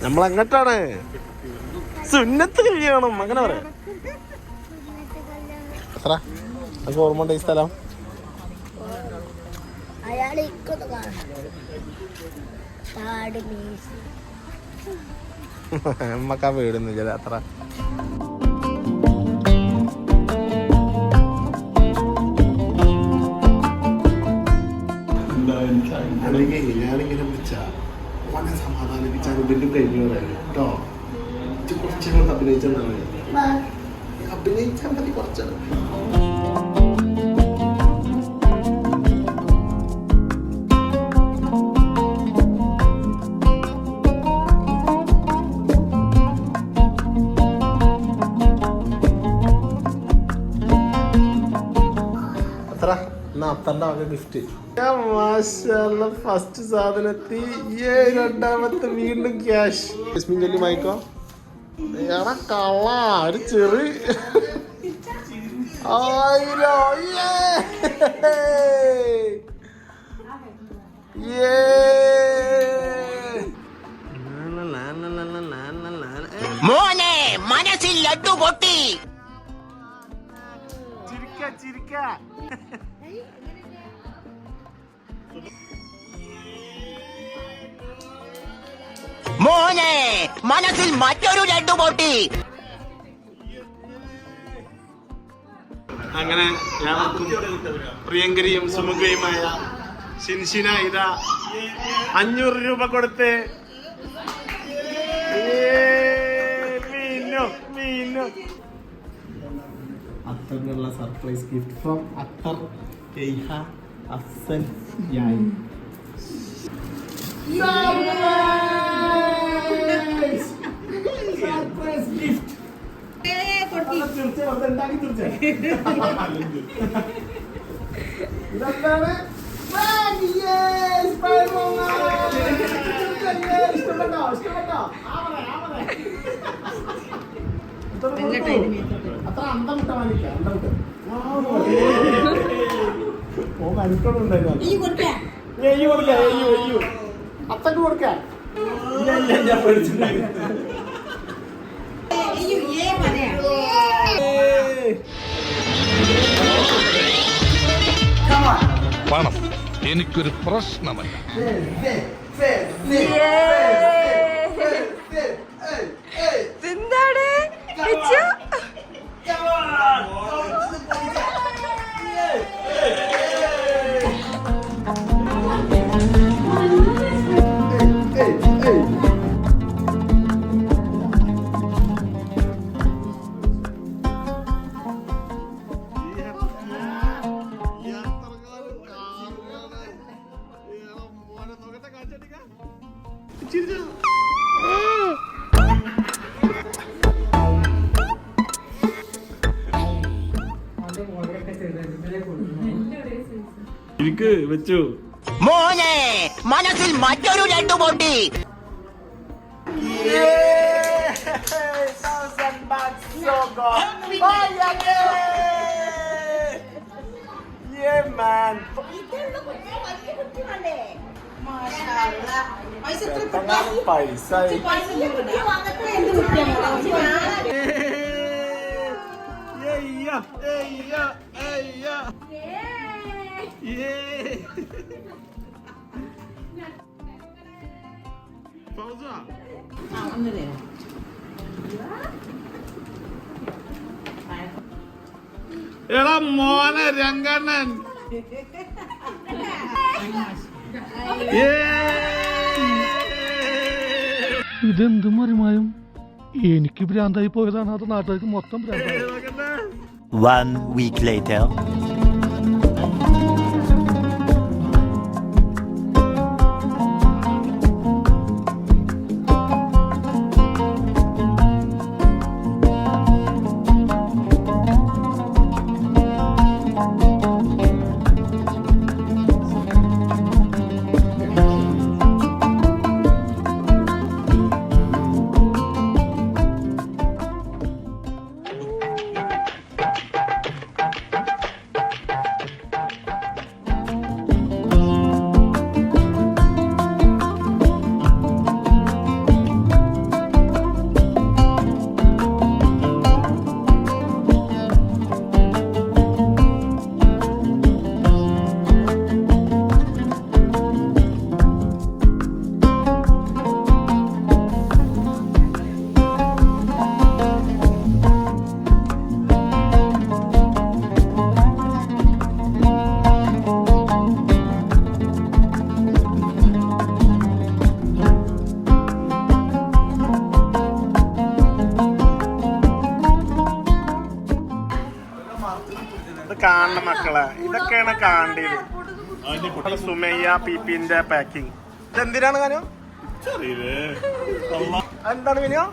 നമ്മളെങ്ങോട്ടാണ്? സുന്നത്ത് കല്യാണം അങ്ങനെ പറയാം. എത്ര നമുക്ക് ഓർമ്മ ഉണ്ട് ഈ സ്ഥലം? നമ്മക്കാ വീടൊന്നുമില്ല അത്ര. ഞാനിങ്ങനെ വിളിച്ച വളരെ സമാധാനിപ്പിച്ചാൽ ബില്ലും കഴിഞ്ഞു പറയാം കേട്ടോ. കുറച്ചങ്ങോട്ട് അഭിനയിച്ചാൽ മതി കുറച്ചാണ്. അത്തന്റെ വക ഗിഫ്റ്റ്. ഫസ്റ്റ് സാധനത്തി രണ്ടാമത്തെ വീണ്ടും ക്യാഷ്. ചൊല്ലി വായിക്കോ. എടാ കള്ള ഒരു ചെറു 1000. മോനെ മനസ്സിൽ ലഡ്ഡു പൊട്ടി. ചിരിക്ക മോനെ മനസ്സിൽ മറ്റൊരു ലഡ്ഡു പൊട്ടി. അങ്ങനെ ഞങ്ങൾക്കും പ്രിയങ്കരിയും സുമുഖയുമായ ഷിൻഷിന ഇതാ 500 രൂപ കൊടുത്ത് മീനു അത്തറിനുള്ള surprise gift from Athar Afsal യായി. സർപ്രൈസ് ഗിഫ്റ്റ് ഇതെന്താണ്? അത്ര അന്തം വിട്ട മാനിക്ക അന്തം വിട്ട് അത്തക്ക് കൊടുക്ക. പണം എനിക്കൊരു പ്രശ്നമല്ല. എന്താണ് വെച്ചു. മോനെ മനസ്സിൽ മറ്റൊരു ലഡ്ഡു പൊട്ടി. പൈസ എടാ മോനെ രംഗണ്ണൻ. ഇതെന്ത് മറിമായും എനിക്ക് ഭ്രാന്തായി പോയതാണ്. അത് നാട്ടുകാർക്ക് മൊത്തം ഭ്രാന്തായി. 1 week later. ഇത് കാണണം മക്കളെ, ഇതൊക്കെയാണ് കാണേണ്ടത്. സുമയ്യ പിപിന്റെ പാക്കിംഗ്. ഇതെന്തിനാണ് കാനോ? എന്താണ് വിനിയോ?